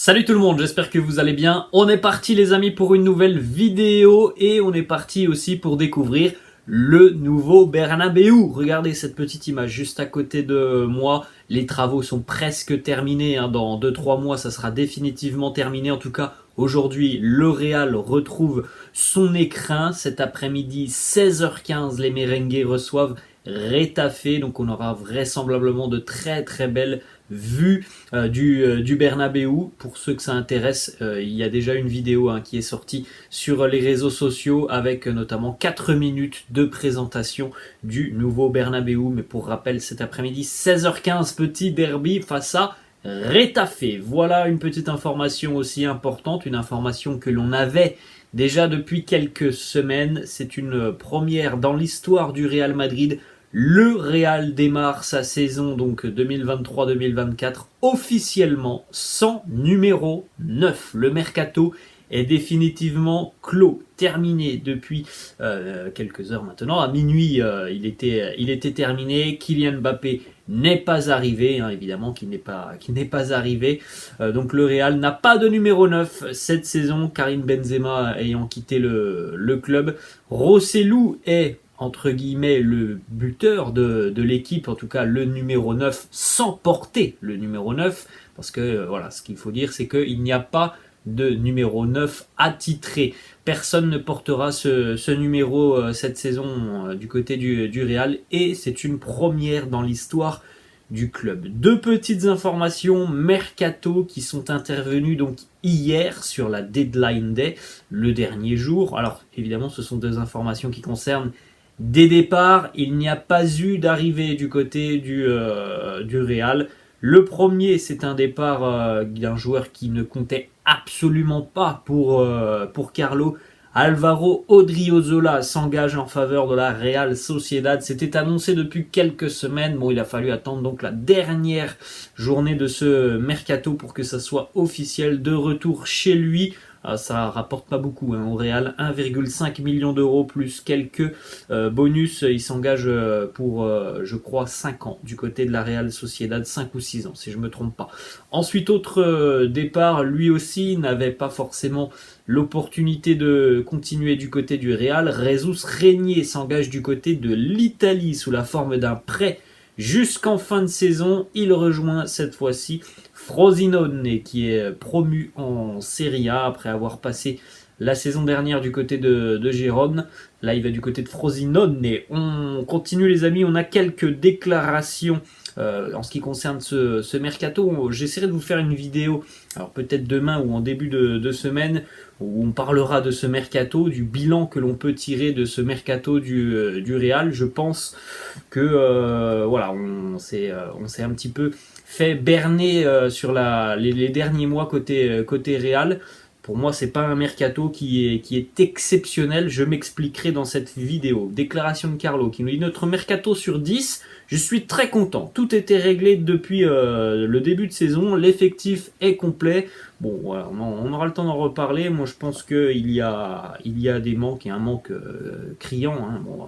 Salut tout le monde, j'espère que vous allez bien. On est parti les amis pour une nouvelle vidéo et on est parti aussi pour découvrir le nouveau Bernabéu. Regardez cette petite image juste à côté de moi. Les travaux sont presque terminés. Dans 2-3 mois, ça sera définitivement terminé. En tout cas, aujourd'hui, le Real retrouve son écrin. Cet après-midi, 16h15, les merengues reçoivent Retafe. Donc on aura vraisemblablement de très très belles vues du Bernabéu. Pour ceux que ça intéresse, il y a déjà une vidéo qui est sortie sur les réseaux sociaux avec notamment 4 minutes de présentation du nouveau Bernabéu. Mais pour rappel, cet après-midi 16h15, petit derby face à Retafe. Voilà une petite information aussi importante, une information que l'on avait déjà depuis quelques semaines. C'est une première dans l'histoire du Real Madrid. Le Real démarre sa saison donc 2023-2024 officiellement sans numéro 9. Le mercato est définitivement clos, terminé depuis quelques heures maintenant. À minuit, il était terminé. Kylian Mbappé n'est pas arrivé, évidemment qu'il n'est pas arrivé. Donc le Real n'a pas de numéro 9 cette saison, Karim Benzema ayant quitté le club. Rossellou est entre guillemets le buteur de l'équipe, en tout cas le numéro 9, sans porter le numéro 9, parce que voilà, ce qu'il faut dire, c'est qu'il n'y a pas de numéro 9 attitré. Personne ne portera ce numéro cette saison du côté du Real, et c'est une première dans l'histoire du club. Deux petites informations mercato qui sont intervenues donc hier sur la deadline day, le dernier jour. Alors évidemment, ce sont deux informations qui concernent des départs. Il n'y a pas eu d'arrivée du côté du Real. Le premier, c'est un départ d'un joueur qui ne comptait absolument pas pour Carlo. Alvaro Odriozola s'engage en faveur de la Real Sociedad. C'était annoncé depuis quelques semaines. Bon, il a fallu attendre donc la dernière journée de ce mercato pour que ça soit officiel. De retour chez lui. Ça rapporte pas beaucoup au Real, 1,5 million d'euros plus quelques bonus. Il s'engage pour, je crois, 5 ans du côté de la Real Sociedad, 5 ou 6 ans si je me trompe pas. Ensuite, autre départ, lui aussi n'avait pas forcément l'opportunité de continuer du côté du Real. Jesus Régnier s'engage du côté de l'Italie sous la forme d'un prêt jusqu'en fin de saison. Il rejoint cette fois-ci Frosinone, qui est promu en Serie A après avoir passé la saison dernière du côté de Gérone. Là, il va du côté de Frosinone. Et on continue les amis, on a quelques déclarations en ce qui concerne ce mercato. J'essaierai de vous faire une vidéo, alors peut-être demain ou en début de semaine, où on parlera de ce mercato, du bilan que l'on peut tirer de ce mercato du Real. Je pense que voilà, on s'est un petit peu fait berner sur les derniers mois côté Real. Pour moi, c'est pas un mercato qui est exceptionnel. Je m'expliquerai dans cette vidéo. Déclaration de Carlo qui nous dit: notre mercato sur 10, je suis très content. Tout était réglé depuis le début de saison. L'effectif est complet. Bon, voilà, on aura le temps d'en reparler. Moi, je pense qu'il y a des manques, et un manque criant. Bon,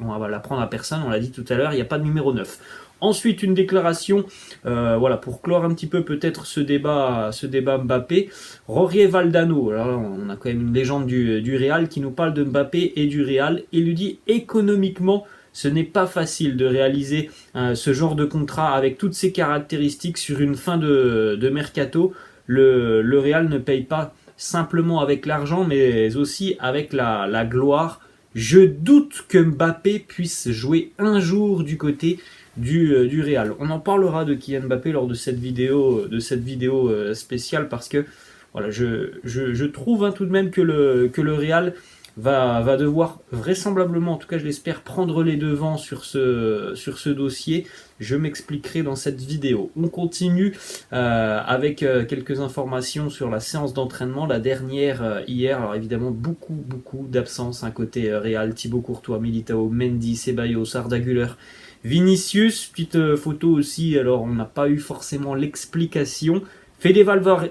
on va l'apprendre à personne. On l'a dit tout à l'heure, il n'y a pas de numéro 9. Ensuite, une déclaration, voilà, pour clore un petit peu peut-être ce débat Mbappé. Rorier Valdano, alors là, on a quand même une légende du Real qui nous parle de Mbappé et du Real. Il lui dit: économiquement, ce n'est pas facile de réaliser ce genre de contrat avec toutes ces caractéristiques sur une fin de mercato. Le Real ne paye pas simplement avec l'argent, mais aussi avec la gloire. Je doute que Mbappé puisse jouer un jour du côté du Real. On en parlera de Kylian Mbappé lors de cette vidéo spéciale, parce que voilà, je trouve tout de même que le Real va devoir vraisemblablement, en tout cas je l'espère, prendre les devants sur ce dossier. Je m'expliquerai dans cette vidéo. On continue avec quelques informations sur la séance d'entraînement, la dernière hier. Alors évidemment beaucoup d'absences côté Real. Thibaut Courtois, Militao, Mendy, Ceballos, Arda Güler, Vinicius. Petite photo aussi, alors on n'a pas eu forcément l'explication. Fede Valverde,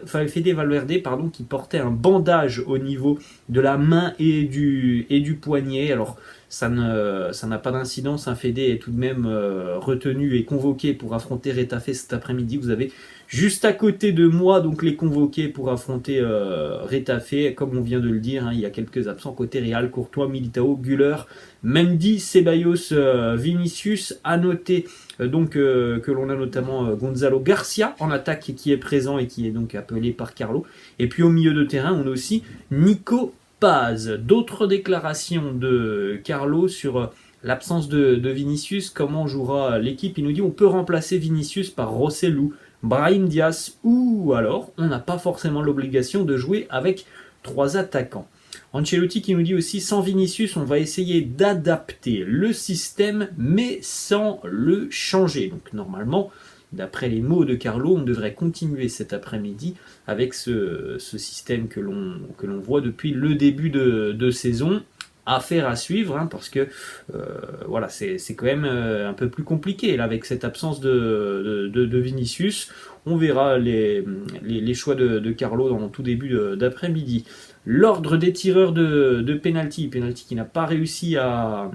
qui portait un bandage au niveau de la main et du poignet. Alors ça n'a pas d'incidence. Fede est tout de même retenu et convoqué pour affronter Retafe cet après-midi. Vous avez Juste à côté de moi, donc les convoqués pour affronter Retafe, comme on vient de le dire, hein, il y a quelques absents côté Real, Courtois, Militao, Güler, Mendy, Ceballos, Vinicius. À noter que l'on a notamment Gonzalo Garcia en attaque qui est présent et qui est donc appelé par Carlo. Et puis au milieu de terrain, on a aussi Nico Paz. D'autres déclarations de Carlo sur l'absence de Vinicius, comment jouera l'équipe. Il nous dit on peut remplacer Vinicius par Rossellou, Brahim Diaz, ou alors on n'a pas forcément l'obligation de jouer avec 3 attaquants. Ancelotti qui nous dit aussi sans Vinicius on va essayer d'adapter le système mais sans le changer. Donc normalement, d'après les mots de Carlo, on devrait continuer cet après-midi avec ce système que l'on voit depuis le début de saison. Affaire à suivre, hein, parce que voilà, c'est quand même un peu plus compliqué là, avec cette absence de Vinicius. On verra les choix de Carlo dans tout début d'après-midi. L'ordre des tireurs de penalty qui n'a pas réussi à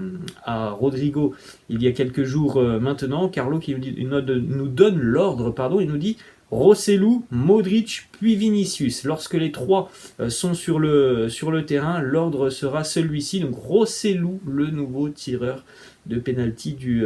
Rodrigo il y a quelques jours maintenant. Carlo qui nous donne l'ordre, il nous dit Rossellou, Modric, puis Vinicius. Lorsque les 3 sont sur le terrain, l'ordre sera celui-ci. Donc Rossellou, le nouveau tireur de penalty du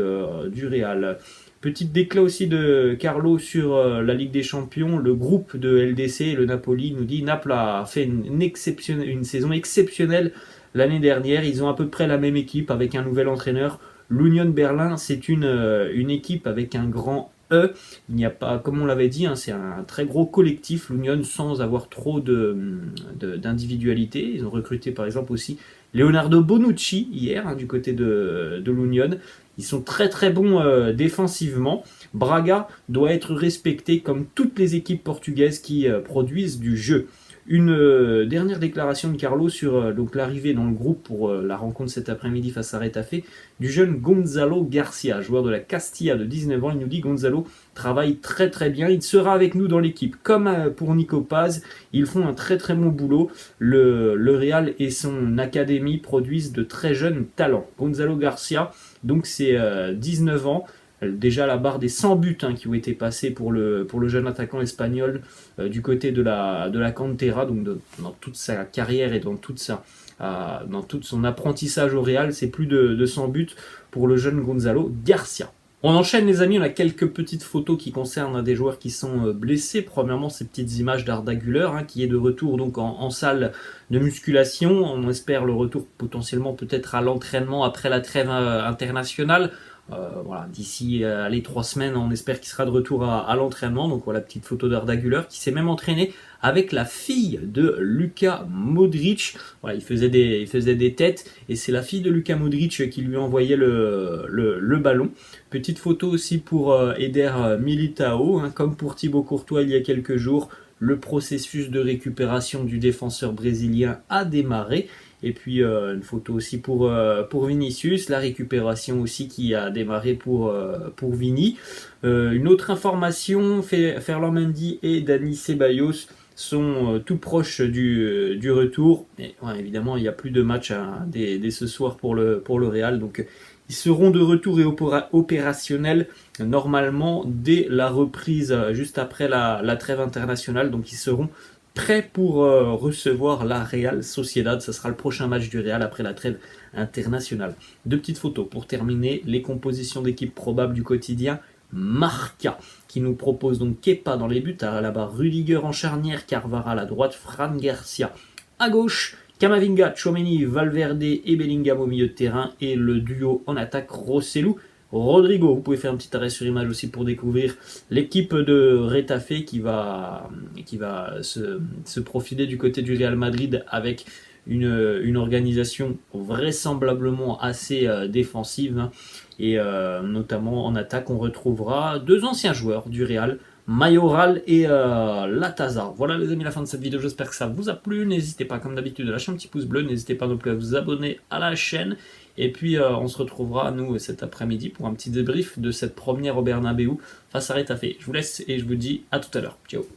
Real. Petite déclat aussi de Carlo sur la Ligue des Champions. Le groupe de LDC, le Napoli, nous dit Naples a fait une saison exceptionnelle l'année dernière. Ils ont à peu près la même équipe avec un nouvel entraîneur. L'Union Berlin, c'est une équipe avec un grand E. Il n'y a pas, comme on l'avait dit, hein, c'est un très gros collectif, l'Union, sans avoir trop d'individualité. Ils ont recruté par exemple aussi Leonardo Bonucci hier, hein, du côté de l'Union. Ils sont très très bons défensivement. Braga doit être respecté comme toutes les équipes portugaises qui produisent du jeu. Une dernière déclaration de Carlo sur donc l'arrivée dans le groupe pour la rencontre cet après-midi face à Retafe du jeune Gonzalo Garcia, joueur de la Castilla de 19 ans. Il nous dit Gonzalo travaille très très bien, il sera avec nous dans l'équipe. Comme pour Nico Paz, ils font un très très bon boulot. Le Real et son académie produisent de très jeunes talents. Gonzalo Garcia, donc c'est 19 ans. Déjà la barre des 100 buts hein, qui ont été passés pour le jeune attaquant espagnol du côté de la Cantera, donc dans toute sa carrière et dans tout son apprentissage au Real, c'est plus de 100 buts pour le jeune Gonzalo Garcia. On enchaîne les amis, on a quelques petites photos qui concernent des joueurs qui sont blessés. Premièrement, ces petites images d'Arda Güler hein, qui est de retour donc en salle de musculation. On espère le retour potentiellement peut-être à l'entraînement après la trêve internationale. Voilà, d'ici les 3 semaines, on espère qu'il sera de retour à l'entraînement. Donc voilà, petite photo d'Arda Güler qui s'est même entraîné avec la fille de Luka Modric. Voilà, il faisait des têtes et c'est la fille de Luka Modric qui lui envoyait le ballon. Petite photo aussi pour Eder Militao, hein, comme pour Thibaut Courtois il y a quelques jours. Le processus de récupération du défenseur brésilien a démarré. Et puis une photo aussi pour Vinicius, la récupération aussi qui a démarré pour Vini. Une autre information, Ferland Mendy et Dani Ceballos sont tout proches du retour. Et, ouais, évidemment, il n'y a plus de match dès ce soir pour le Real, donc ils seront de retour et opérationnels normalement dès la reprise, juste après la trêve internationale, donc ils seront prêt pour recevoir la Real Sociedad. Ce sera le prochain match du Real après la trêve internationale. 2 petites photos pour terminer. Les compositions d'équipe probables du quotidien. Marca qui nous propose donc Kepa dans les buts, à la barre Rudiger en charnière, Carvajal à droite, Fran Garcia à gauche, Camavinga, Tchouaméni, Valverde et Bellingham au milieu de terrain et le duo en attaque Rossellou Rodrigo. Vous pouvez faire un petit arrêt sur image aussi pour découvrir l'équipe de Retafe qui va se profiler du côté du Real Madrid avec une organisation vraisemblablement assez défensive hein, et notamment en attaque on retrouvera 2 anciens joueurs du Real, Mayoral et Latazar. Voilà les amis, la fin de cette vidéo, j'espère que ça vous a plu. N'hésitez pas comme d'habitude à lâcher un petit pouce bleu, n'hésitez pas non plus à vous abonner à la chaîne. Et puis on se retrouvera nous cet après-midi pour un petit débrief de cette première au Bernabéu face à Retafe. Je vous laisse et je vous dis à tout à l'heure. Ciao.